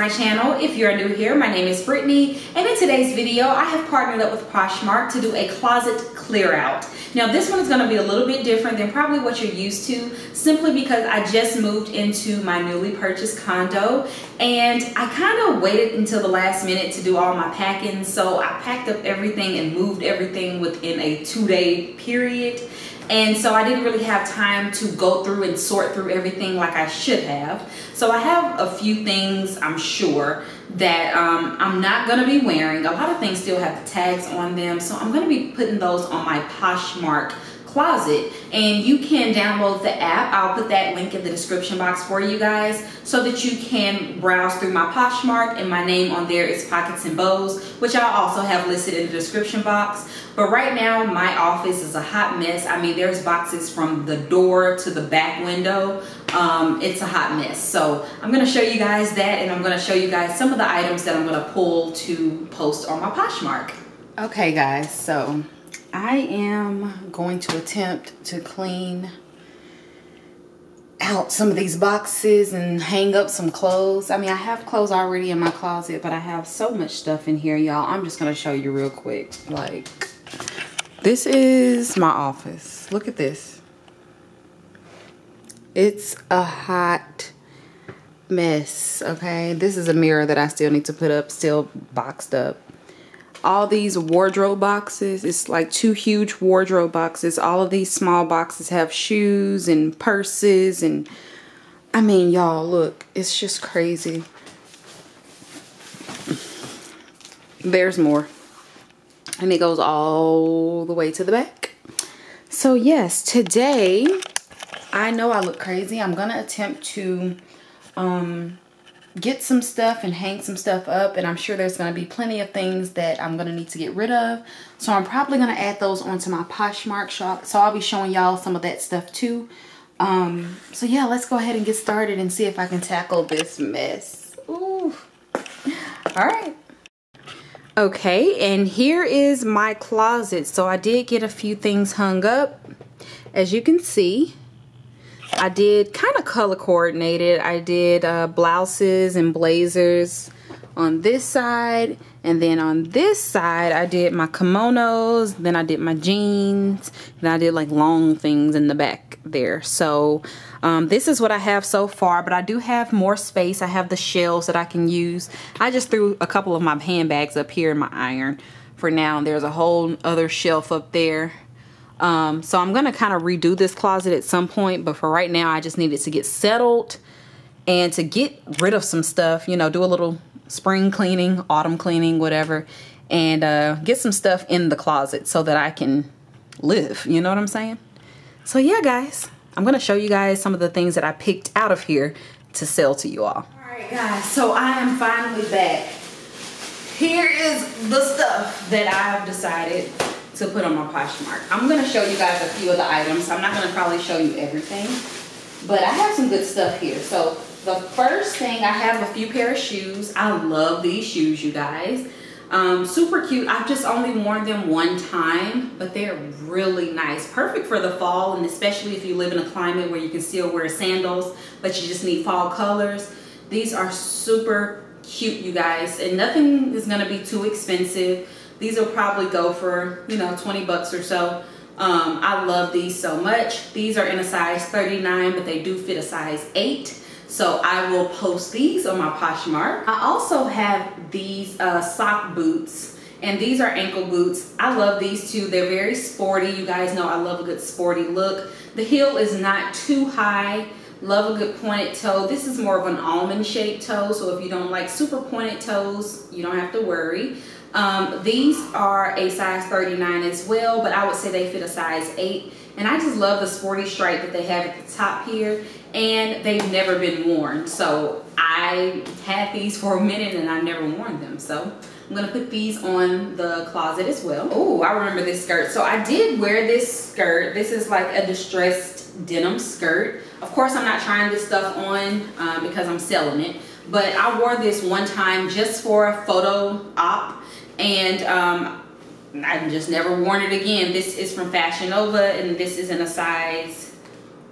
my channel. If you're new here, my name is Brittany, and in today's video I have partnered up with Poshmark to do a closet clear out. Now this one is going to be a little bit different than probably what you're used to, simply because I just moved into my newly purchased condo and I kind of waited until the last minute to do all my packing. So I packed up everything and moved everything within a 2-day period. And so I didn't really have time to go through and sort through everything like I should have. So I have a few things, I'm sure, that I'm not gonna be wearing. A lot of things still have the tags on them. So I'm gonna be putting those on my Poshmark closet, and you can download the app. I'll put that link in the description box for you guys so that you can browse through my Poshmark, and my name on there is Pockets and Bows, which I'll also have listed in the description box. But right now my office is a hot mess. I mean, there's boxes from the door to the back window. It's a hot mess. So I'm going to show you guys that, and I'm going to show you guys some of the items that I'm going to pull to post on my Poshmark. Okay guys, so I am going to attempt to clean out some of these boxes and hang up some clothes. I mean, I have clothes already in my closet, but I have so much stuff in here, y'all. I'm just going to show you real quick. Like, this is my office. Look at this. It's a hot mess, okay? This is a mirror that I still need to put up, still boxed up. All these wardrobe boxes, it's like 2 huge wardrobe boxes. All of these small boxes have shoes and purses, and I mean, y'all, look, it's just crazy. There's more, and it goes all the way to the back. So yes, today, I know I look crazy. I'm gonna attempt to get some stuff and hang some stuff up, and I'm sure there's going to be plenty of things that I'm going to need to get rid of, so I'm probably going to add those onto my Poshmark shop. So I'll be showing y'all some of that stuff too. So yeah, let's go ahead and get started and see if I can tackle this mess. Ooh. All right. Okay, and here is my closet. So I did get a few things hung up, as you can see. I did kind of color coordinated. I did blouses and blazers on this side, and then on this side I did my kimonos, then I did my jeans, and I did like long things in the back there. So this is what I have so far, but I do have more space. I have the shelves that I can use. I just threw a couple of my handbags up here in my iron for now. There's a whole other shelf up there. So I'm going to kind of redo this closet at some point, but for right now I just needed to get settled and to get rid of some stuff, you know, do a little spring cleaning, autumn cleaning, whatever, and get some stuff in the closet so that I can live, you know what I'm saying? So yeah, guys, I'm going to show you guys some of the things that I picked out of here to sell to you all. All right, guys, so I am finally back. Here is the stuff that I've decided to put on my Poshmark. I'm going to show you guys a few of the items. I'm not going to probably show you everything, but I have some good stuff here. So the first thing, I have a few pair of shoes. I love these shoes, you guys. Super cute. I've just only worn them one time, but they're really nice. Perfect for the fall, and especially if you live in a climate where you can still wear sandals, but you just need fall colors. These are super cute, you guys, and nothing is going to be too expensive. These will probably go for, you know, 20 bucks or so. I love these so much. These are in a size 39, but they do fit a size 8. So I will post these on my Poshmark. I also have these sock boots, and these are ankle boots. I love these too. They're very sporty. You guys know I love a good sporty look. The heel is not too high. Love a good pointed toe. This is more of an almond shaped toe, so if you don't like super pointed toes, you don't have to worry. These are a size 39 as well, but I would say they fit a size 8. And I just love the sporty stripe that they have at the top here, and they've never been worn. So I had these for a minute and I never worn them. So I'm gonna put these on the closet as well. Oh, I remember this skirt. So I did wear this skirt. This is like a distressed denim skirt. Of course, I'm not trying this stuff on because I'm selling it, but I wore this one time just for a photo op. And I've just never worn it again. This is from Fashion Nova, and this is in a size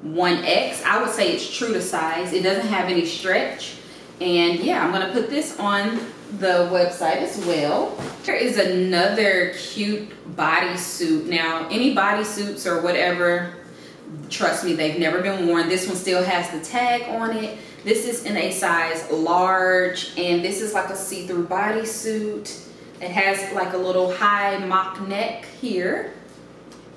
1X. I would say it's true to size. It doesn't have any stretch, And yeah, I'm gonna put this on the website as well. There is another cute bodysuit. Now, any bodysuits or whatever, trust me, they've never been worn. This one still has the tag on it. This is in a size large, and this is like a see-through bodysuit. It has like a little high mock neck here.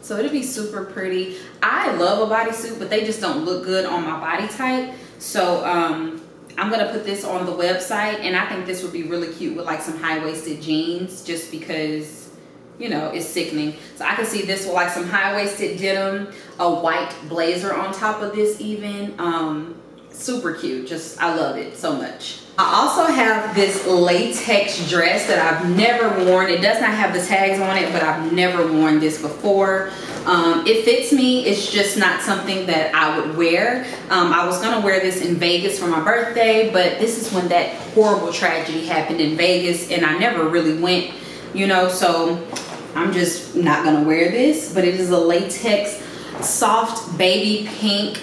So it'll be super pretty. I love a bodysuit, but they just don't look good on my body type. So I'm gonna put this on the website, and I think this would be really cute with like some high-waisted jeans, just because, you know, it's sickening. So I can see this with like some high-waisted denim, a white blazer on top of this even. Super cute. Just, I love it so much. I also have this latex dress that I've never worn. It does not have the tags on it, but I've never worn this before. It fits me. It's just not something that I would wear. I was gonna wear this in Vegas for my birthday, but this is when that horrible tragedy happened in Vegas, and I never really went, you know, so I'm just not gonna wear this. But it is a latex soft baby pink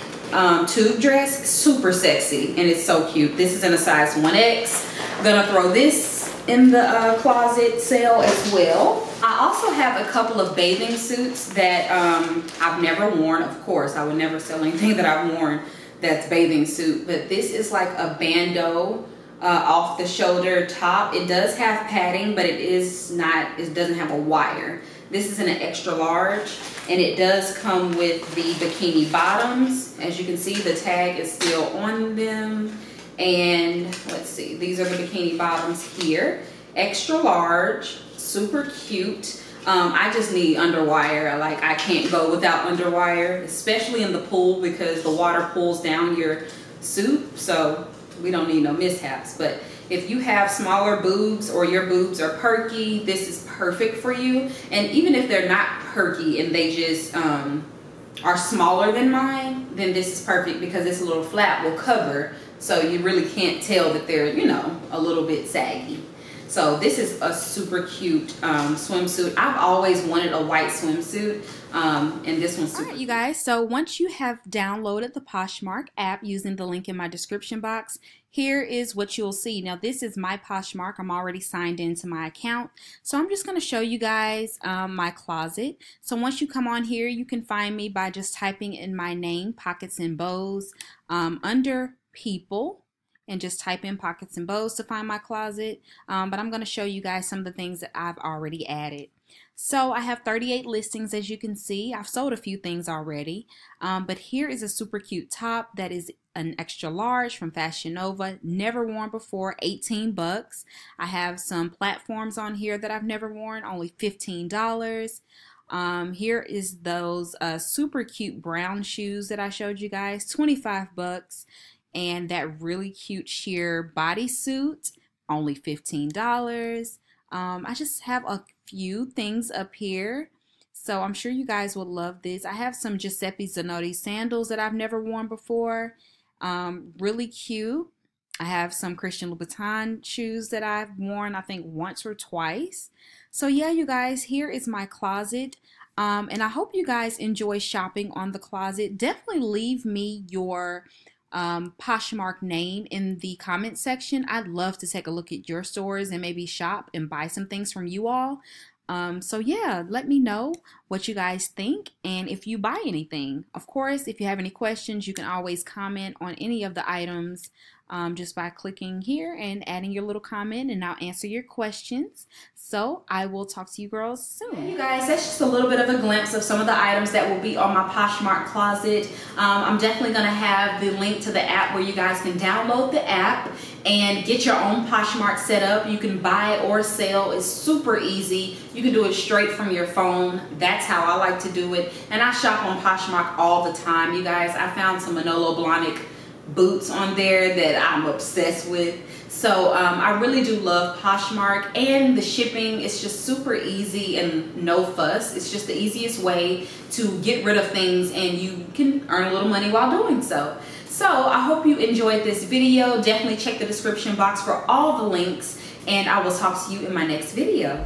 tube dress, super sexy, and it's so cute. This is in a size 1X. I'm gonna throw this in the closet sale as well. I also have a couple of bathing suits that I've never worn. Of course, I would never sell anything that I've worn that's bathing suit, but this is like a bandeau off the shoulder top. It does have padding, but it doesn't have a wire. This is in an extra large, and it does come with the bikini bottoms. As you can see, the tag is still on them. And let's see, these are the bikini bottoms here. Extra large, super cute. I just need underwire. Like, I can't go without underwire, especially in the pool, because the water pulls down your suit. So we don't need no mishaps. But if you have smaller boobs or your boobs are perky, this is perfect for you. And even if they're not perky and they just are smaller than mine, then this is perfect, because this little flap will cover, so you really can't tell that they're, you know, a little bit saggy. So this is a super cute swimsuit. I've always wanted a white swimsuit, and this one's super. All right, you guys, so once you have downloaded the Poshmark app using the link in my description box, here is what you'll see. Now, this is my Poshmark. I'm already signed into my account. So I'm just going to show you guys my closet. So once you come on here, you can find me by just typing in my name, Pockets and Bows, under People, and just type in Pockets and Bows to find my closet. But I'm going to show you guys some of the things that I've already added. So I have 38 listings, as you can see. I've sold a few things already. But here is a super cute top that is an extra large from Fashion Nova, never worn before, 18 bucks. I have some platforms on here that I've never worn, only $15. Here is those super cute brown shoes that I showed you guys, 25 bucks. And that really cute sheer bodysuit, only $15. I just have a few things up here, so I'm sure you guys will love this. I have some Giuseppe Zanotti sandals that I've never worn before, really cute. I have some Christian Louboutin shoes that I've worn, I think, once or twice. So yeah, you guys, here is my closet. And I hope you guys enjoy shopping on the closet. Definitely leave me your Poshmark name in the comment section. I'd love to take a look at your stores and maybe shop and buy some things from you all. So yeah, let me know what you guys think and if you buy anything. Of course, if you have any questions, you can always comment on any of the items just by clicking here and adding your little comment, and I'll answer your questions. So I will talk to you girls soon. You guys, that's just a little bit of a glimpse of some of the items that will be on my Poshmark closet. I'm definitely going to have the link to the app where you guys can download the app and get your own Poshmark set up. You can buy or sell. It's super easy. You can do it straight from your phone. That's how I like to do it. And I shop on Poshmark all the time. You guys, I found some Manolo Blahnik boots on there that I'm obsessed with. So I really do love Poshmark, and the shipping is just super easy and no fuss. It's just the easiest way to get rid of things, and you can earn a little money while doing so. So I hope you enjoyed this video. Definitely check the description box for all the links, and I will talk to you in my next video.